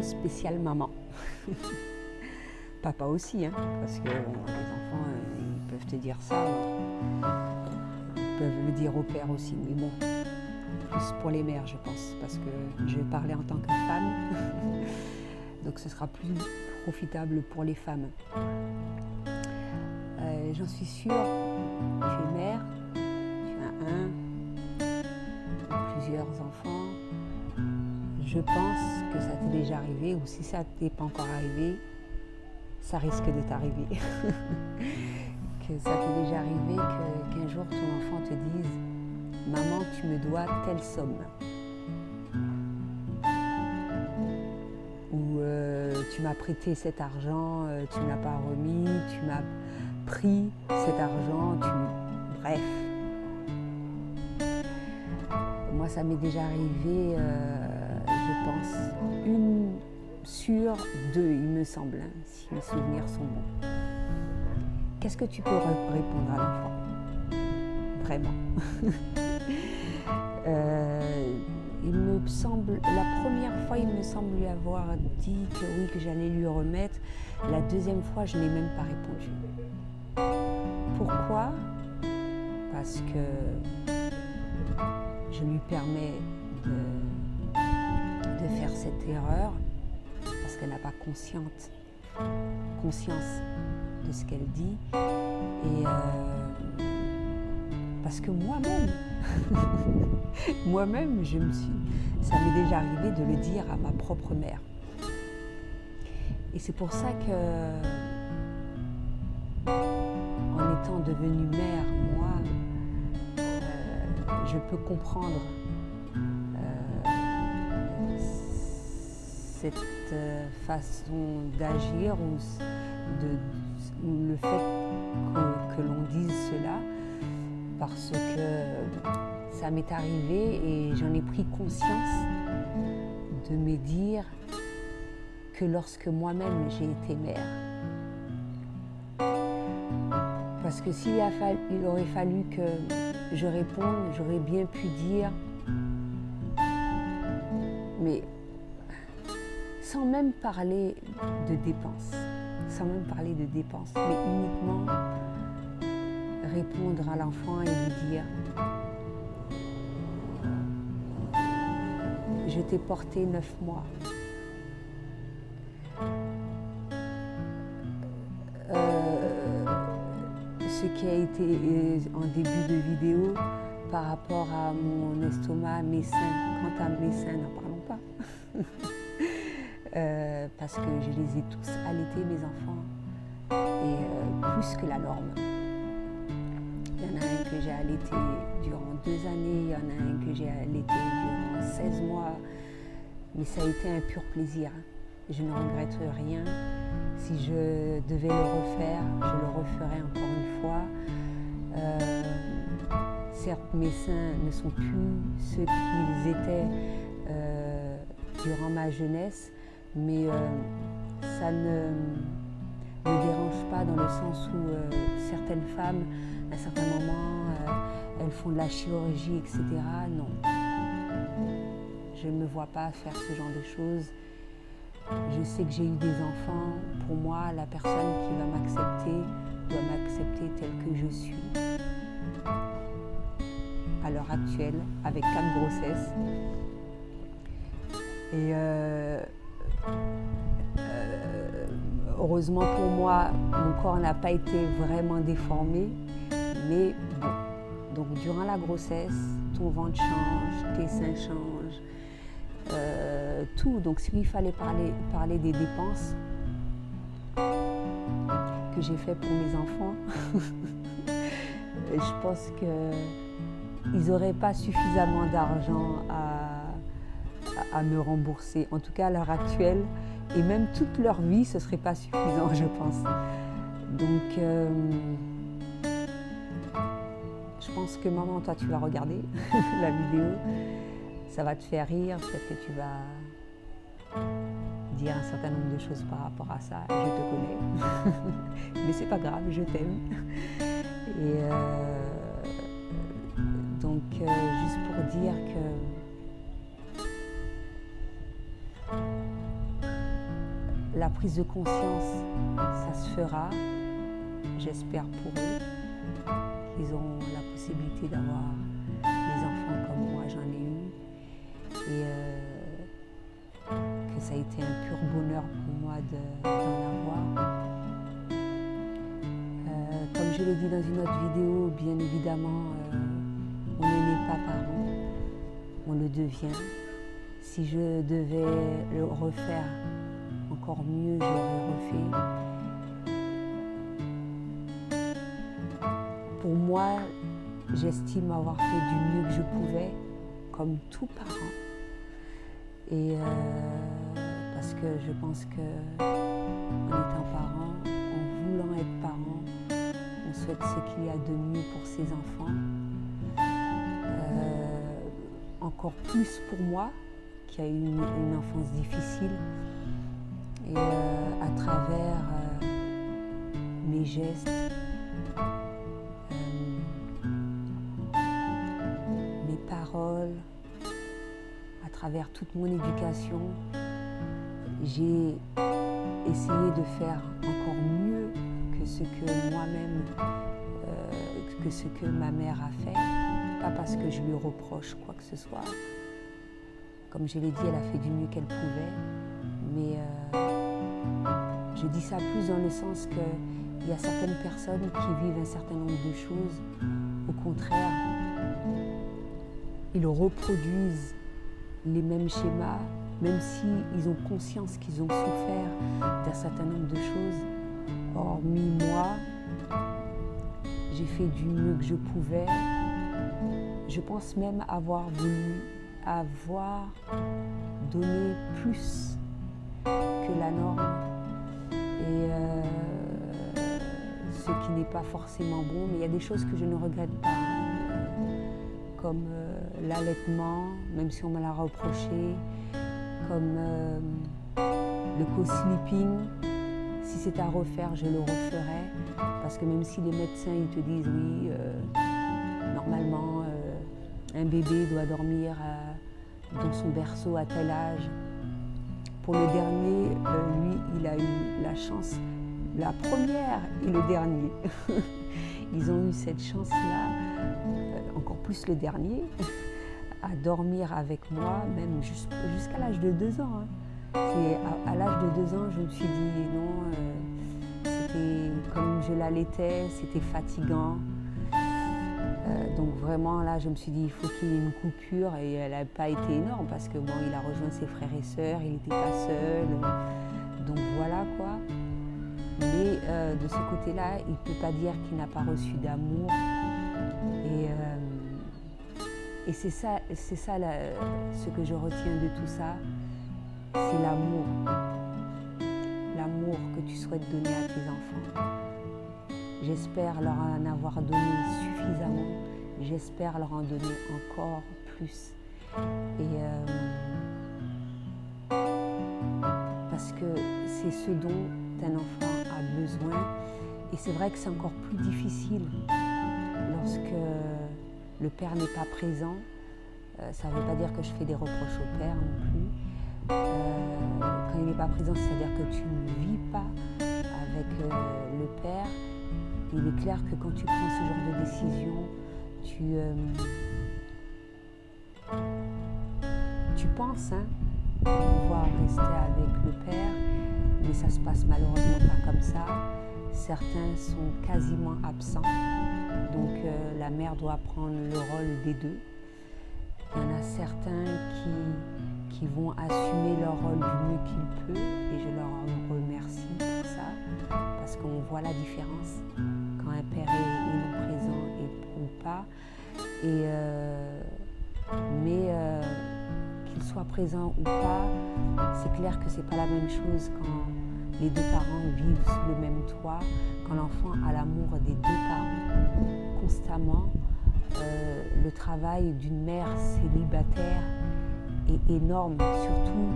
spécial maman. Papa aussi, hein, parce que bon, les enfants, ils peuvent te dire ça, ils peuvent le dire au père aussi, mais bon, plus pour les mères, je pense, parce que je vais parler en tant que femme, donc ce sera plus profitable pour les femmes. J'en suis sûre, tu es mère, tu as plusieurs enfants. Je pense que ça t'est déjà arrivé, ou si ça t'est pas encore arrivé, ça risque de t'arriver. Que ça t'est déjà arrivé qu'un jour ton enfant te dise « Maman, tu me dois telle somme ». Ou tu m'as prêté cet argent, tu ne l'as pas remis, tu m'as pris cet argent, bref. Moi, ça m'est déjà arrivé, je pense, une sur deux, il me semble, hein, si mes souvenirs sont bons. Qu'est-ce que tu peux répondre à l'enfant? Vraiment. Il me semble, la première fois, il me semble lui avoir dit que oui, que j'allais lui remettre. La deuxième fois, je n'ai même pas répondu. Pourquoi? Parce que je lui permets de faire cette erreur, parce qu'elle n'a pas conscience de ce qu'elle dit, et parce que moi-même, ça m'est déjà arrivé de le dire à ma propre mère. Et c'est pour ça que, en étant devenue mère, moi, je peux comprendre cette façon d'agir ou le fait que l'on dise cela, parce que ça m'est arrivé et j'en ai pris conscience de me dire que lorsque moi-même j'ai été mère. Parce que il aurait fallu que je réponde, j'aurais bien pu dire, mais sans même parler de dépenses, mais uniquement répondre à l'enfant et lui dire « Je t'ai porté 9 mois ». Ce qui a été en début de vidéo par rapport à mon estomac, mes seins. Quant à mes seins, n'en parlons pas. Parce que je les ai tous allaités, mes enfants, et plus que la norme. Il y en a un que j'ai allaité durant 2 années, il y en a un que j'ai allaité durant 16 mois, mais ça a été un pur plaisir. Je ne regrette rien. Si je devais le refaire, je le referais encore une fois. Certes, mes seins ne sont plus ceux qu'ils étaient durant ma jeunesse, mais ça ne me dérange pas dans le sens où certaines femmes, à un certain moment, elles font de la chirurgie, etc. Non, je ne me vois pas faire ce genre de choses. Je sais que j'ai eu des enfants. Pour moi, la personne qui va m'accepter doit m'accepter telle que je suis. À l'heure actuelle, avec 4 grossesses. Et heureusement pour moi, mon corps n'a pas été vraiment déformé. Mais bon, donc durant la grossesse, ton ventre change, tes seins changent. Tout. Donc s'il fallait parler des dépenses que j'ai fait pour mes enfants, je pense qu'ils n'auraient pas suffisamment d'argent à me rembourser. En tout cas à l'heure actuelle, et même toute leur vie, ce ne serait pas suffisant, je pense. Donc je pense que maman, toi tu vas regarder la vidéo. Ça va te faire rire, peut-être que tu vas dire un certain nombre de choses par rapport à ça, je te connais. Mais c'est pas grave, je t'aime. Et donc, juste pour dire que la prise de conscience, ça se fera, j'espère pour eux, qu'ils auront la possibilité d'avoir des enfants comme moi j'en ai eu, et que ça a été un pur bonheur pour moi d'en avoir. Comme je l'ai dit dans une autre vidéo, bien évidemment, on ne naît pas parent, on le devient. Si je devais le refaire encore mieux, je l'aurais refait. Pour moi, j'estime avoir fait du mieux que je pouvais, comme tout parent. Et parce que je pense que en étant parent, en voulant être parent, on souhaite ce qu'il y a de mieux pour ses enfants. Encore plus pour moi, qui a eu une enfance difficile. Et à travers mes gestes, mes paroles, à travers toute mon éducation, j'ai essayé de faire encore mieux que ce que moi-même, que ce que ma mère a fait. Pas parce que je lui reproche quoi que ce soit. Comme je l'ai dit, elle a fait du mieux qu'elle pouvait. Mais je dis ça plus dans le sens qu'il y a certaines personnes qui vivent un certain nombre de choses. Au contraire, ils reproduisent les mêmes schémas, même s'ils ont conscience qu'ils ont souffert d'un certain nombre de choses. Hormis moi, j'ai fait du mieux que je pouvais. Je pense même avoir voulu donné plus que la norme. Et ce qui n'est pas forcément bon, mais il y a des choses que je ne regrette pas, comme l'allaitement, même si on me l'a reproché, comme le co-sleeping. Si c'est à refaire, je le referai, parce que même si les médecins ils te disent oui, normalement un bébé doit dormir dans son berceau à tel âge. Pour le dernier, lui, il a eu la chance, la première et le dernier. Ils ont eu cette chance-là, encore plus le dernier, à dormir avec moi, même jusqu'à l'âge de 2 ans. C'est à l'âge de 2 ans, je me suis dit non, c'était comme je l'allaitais, c'était fatigant. Donc vraiment là, je me suis dit il faut qu'il y ait une coupure, et elle n'a pas été énorme parce que bon, il a rejoint ses frères et sœurs, il n'était pas seul. Donc voilà quoi. Mais de ce côté-là, il ne peut pas dire qu'il n'a pas reçu d'amour. Et c'est ça ce que je retiens de tout ça, c'est l'amour. L'amour que tu souhaites donner à tes enfants. J'espère leur en avoir donné suffisamment. J'espère leur en donner encore plus. Et parce que c'est ce dont un enfant a besoin. Et c'est vrai que c'est encore plus difficile lorsque le père n'est pas présent. Ça ne veut pas dire que je fais des reproches au père non plus. Quand il n'est pas présent, c'est-à-dire que tu ne vis pas avec le père. Il est clair que quand tu prends ce genre de décision, tu penses pouvoir rester avec le père, mais ça se passe malheureusement pas comme ça. Certains sont quasiment absents, donc la mère doit prendre le rôle des deux. Il y en a certains qui vont assumer leur rôle du mieux qu'ils peuvent, et je leur remercie pour ça, parce qu'on voit la différence quand un père est non présent ou pas. Mais qu'il soit présent ou pas, c'est clair que c'est pas la même chose quand les deux parents vivent sous le même toit, quand l'enfant a l'amour des deux parents constamment. Le travail d'une mère célibataire est énorme, surtout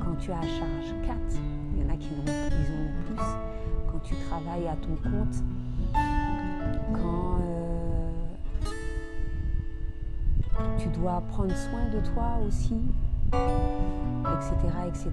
quand tu as à charge 4. Il y en a qui en ont plus. Quand tu travailles à ton compte, quand tu dois prendre soin de toi aussi, etc., etc.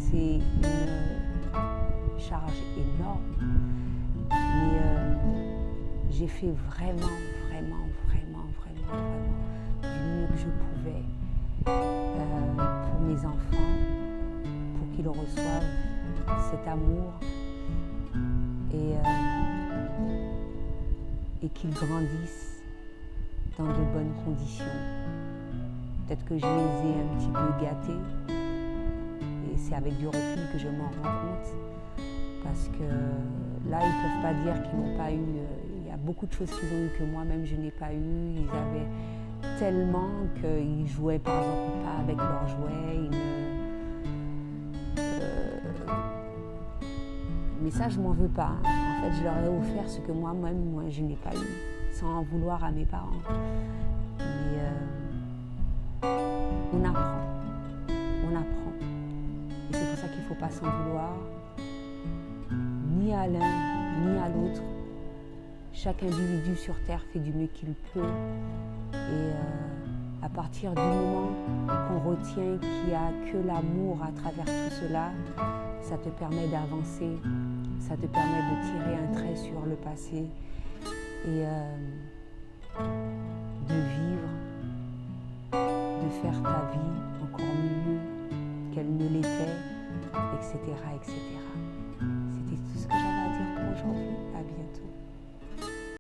c'est une charge énorme, mais j'ai fait vraiment du mieux que je pouvais pour mes enfants, pour qu'ils reçoivent cet amour et qu'ils grandissent dans de bonnes conditions. Peut-être que je les ai un petit peu gâtés et c'est avec du recul que je m'en rends compte, parce que là ils ne peuvent pas dire qu'ils n'ont pas eu, il y a beaucoup de choses qu'ils ont eu que moi-même je n'ai pas eu. Ils avaient tellement qu'ils jouaient par exemple pas avec leurs jouets, mais ça je m'en veux pas. En fait je leur ai offert ce que moi-même je n'ai pas eu, sans en vouloir à mes parents. Mais on apprend. Et c'est pour ça qu'il ne faut pas s'en vouloir, ni à l'un, ni à l'autre. Chaque individu sur Terre fait du mieux qu'il peut. Et à partir du moment qu'on retient qu'il n'y a que l'amour à travers tout cela, ça te permet d'avancer, ça te permet de tirer un trait sur le passé et de vivre, de faire ta vie encore mieux qu'elle ne l'était, etc., etc. C'était tout ce que j'avais à dire pour aujourd'hui. À bientôt.